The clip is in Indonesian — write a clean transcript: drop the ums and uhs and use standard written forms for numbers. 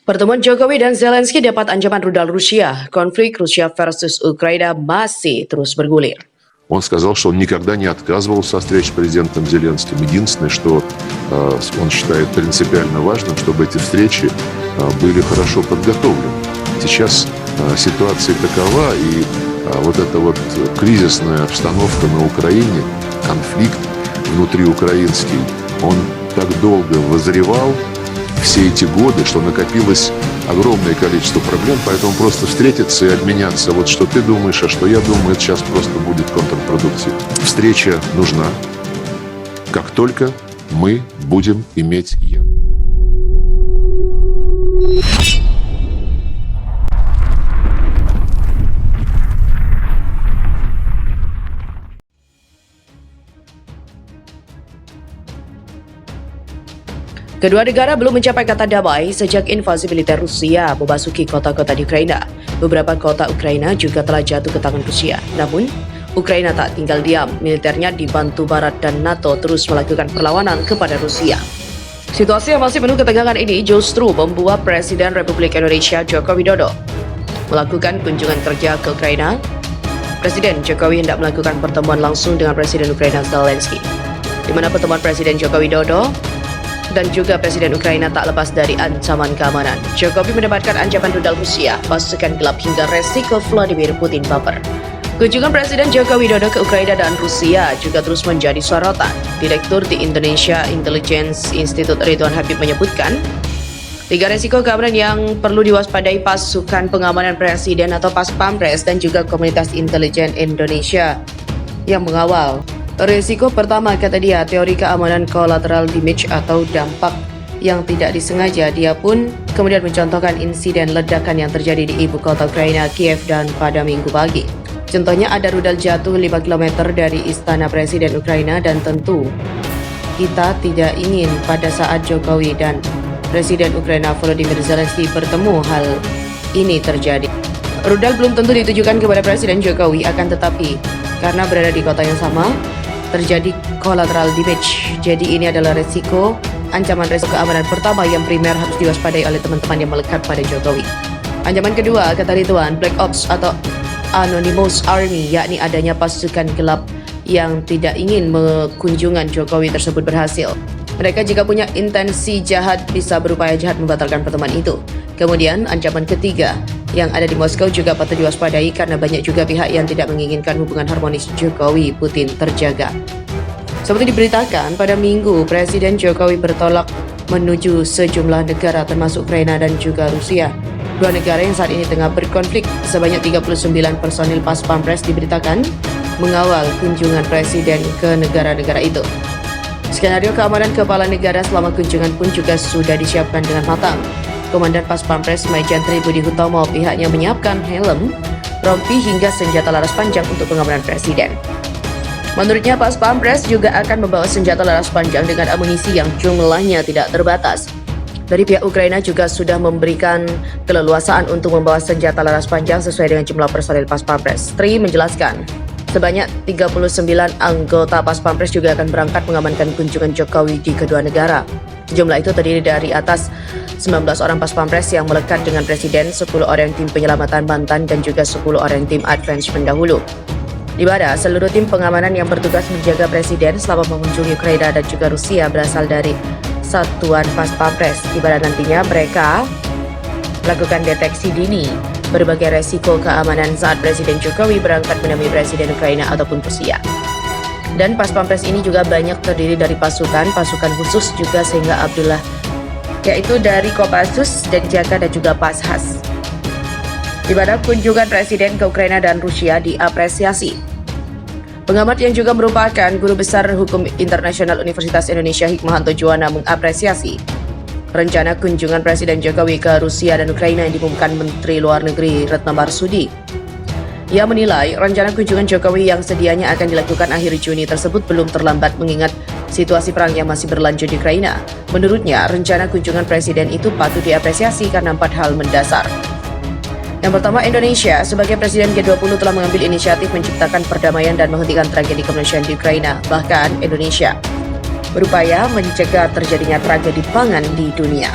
Pertemuan Jokowi dan Zelensky dapat ancaman rudal Rusia. Konflik Rusia versus Ukraina masih terus bergulir. Он сказал, что он никогда не отказывался от встреч с президентом Зеленским. Единственное, что он считает принципиально важным, чтобы эти встречи были хорошо подготовлены. Сейчас ситуация такова, и вот эта вот кризисная обстановка на Украине, конфликт внутриукраинский, он так долго вызревал все эти годы, что накопилось огромное количество проблем, поэтому просто встретиться и обменяться, вот что ты думаешь, а что я думаю, это сейчас просто будет контрпродуктивно. Встреча нужна, как только мы будем иметь ее. Kedua negara belum mencapai kata damai sejak invasi militer Rusia memasuki kota-kota di Ukraina. Beberapa kota Ukraina juga telah jatuh ke tangan Rusia. Namun, Ukraina tak tinggal diam. Militernya dibantu Barat dan NATO terus melakukan perlawanan kepada Rusia. Situasi yang masih penuh ketegangan ini justru membuat Presiden Republik Indonesia Joko Widodo melakukan kunjungan kerja ke Ukraina. Presiden Jokowi hendak melakukan pertemuan langsung dengan Presiden Ukraina Zelensky, di mana pertemuan Presiden Joko Widodo dan juga Presiden Ukraina tak lepas dari ancaman keamanan. Jokowi mendapatkan ancaman rudal Rusia, pasukan gelap hingga resiko Vladimir Putin baper. Kunjungan Presiden Joko Widodo ke Ukraina dan Rusia juga terus menjadi sorotan. Direktur di Indonesia Intelligence Institute Ridwan Habib menyebutkan, 3 resiko keamanan yang perlu diwaspadai pasukan pengamanan Presiden atau Pas Pampres dan juga Komunitas Intelijen Indonesia yang mengawal. Risiko pertama, kata dia, teori keamanan collateral damage atau dampak yang tidak disengaja. Dia pun kemudian mencontohkan insiden ledakan yang terjadi di ibu kota Ukraina, Kiev, dan pada Minggu pagi. Contohnya ada rudal jatuh 5 km dari istana Presiden Ukraina, dan tentu kita tidak ingin pada saat Jokowi dan Presiden Ukraina Volodymyr Zelensky bertemu hal ini terjadi. Rudal belum tentu ditujukan kepada Presiden Jokowi, akan tetapi karena berada di kota yang sama, terjadi collateral damage. Jadi ini adalah resiko keamanan pertama yang primer harus diwaspadai oleh teman-teman yang melekat pada Jokowi. Ancaman kedua, kata Ridwan, Black Ops atau Anonymous Army, yakni adanya pasukan gelap yang tidak ingin kunjungan Jokowi tersebut berhasil. Mereka jika punya intensi jahat bisa berupaya jahat membatalkan pertemuan itu. Kemudian ancaman ketiga, yang ada di Moskow juga patut diwaspadai karena banyak juga pihak yang tidak menginginkan hubungan harmonis Jokowi-Putin terjaga. Seperti diberitakan, pada Minggu, Presiden Jokowi bertolak menuju sejumlah negara termasuk Ukraina dan juga Rusia. Dua negara yang saat ini tengah berkonflik. Sebanyak 39 personil Pas Pampres diberitakan mengawal kunjungan Presiden ke negara-negara itu. Skenario keamanan kepala negara selama kunjungan pun juga sudah disiapkan dengan matang. Komandan Pas Pampres Majen Tri Budi Hutomo pihaknya menyiapkan helm, rompi hingga senjata laras panjang untuk pengamanan Presiden. Menurutnya Pas Pampres juga akan membawa senjata laras panjang dengan amunisi yang jumlahnya tidak terbatas. Dari pihak Ukraina juga sudah memberikan keleluasaan untuk membawa senjata laras panjang sesuai dengan jumlah personil Pas Pampres. Tri menjelaskan, sebanyak 39 anggota Pas Pampres juga akan berangkat mengamankan kunjungan Jokowi di kedua negara. Jumlah itu terdiri dari atas 19 orang Pas Pampres yang melekat dengan Presiden, 10 orang tim penyelamatan Banten, dan juga 10 orang tim advance pendahulu. Di mana seluruh tim pengamanan yang bertugas menjaga Presiden selama mengunjungi Ukraina dan juga Rusia berasal dari satuan Pas Pampres, di mana nantinya mereka melakukan deteksi dini berbagai resiko keamanan saat Presiden Jokowi berangkat menemui Presiden Ukraina ataupun Rusia. Dan Pas Pampres ini juga banyak terdiri dari pasukan khusus juga sehingga Abdullah, yaitu dari Kopassus, Denjaka, dan juga Pashas. Di mana kunjungan Presiden ke Ukraina dan Rusia diapresiasi. Pengamat yang juga merupakan Guru Besar Hukum Internasional Universitas Indonesia Hikmahanto Juwana mengapresiasi rencana kunjungan Presiden Jokowi ke Rusia dan Ukraina yang diumumkan Menteri Luar Negeri Retno Marsudi. Ia menilai rencana kunjungan Jokowi yang sedianya akan dilakukan akhir Juni tersebut belum terlambat mengingat situasi perang yang masih berlanjut di Ukraina. Menurutnya, rencana kunjungan Presiden itu patut diapresiasi karena 4 hal mendasar. Yang pertama, Indonesia sebagai Presiden G20 telah mengambil inisiatif menciptakan perdamaian dan menghentikan tragedi kemanusiaan di Ukraina. Bahkan Indonesia berupaya mencegah terjadinya tragedi pangan di dunia.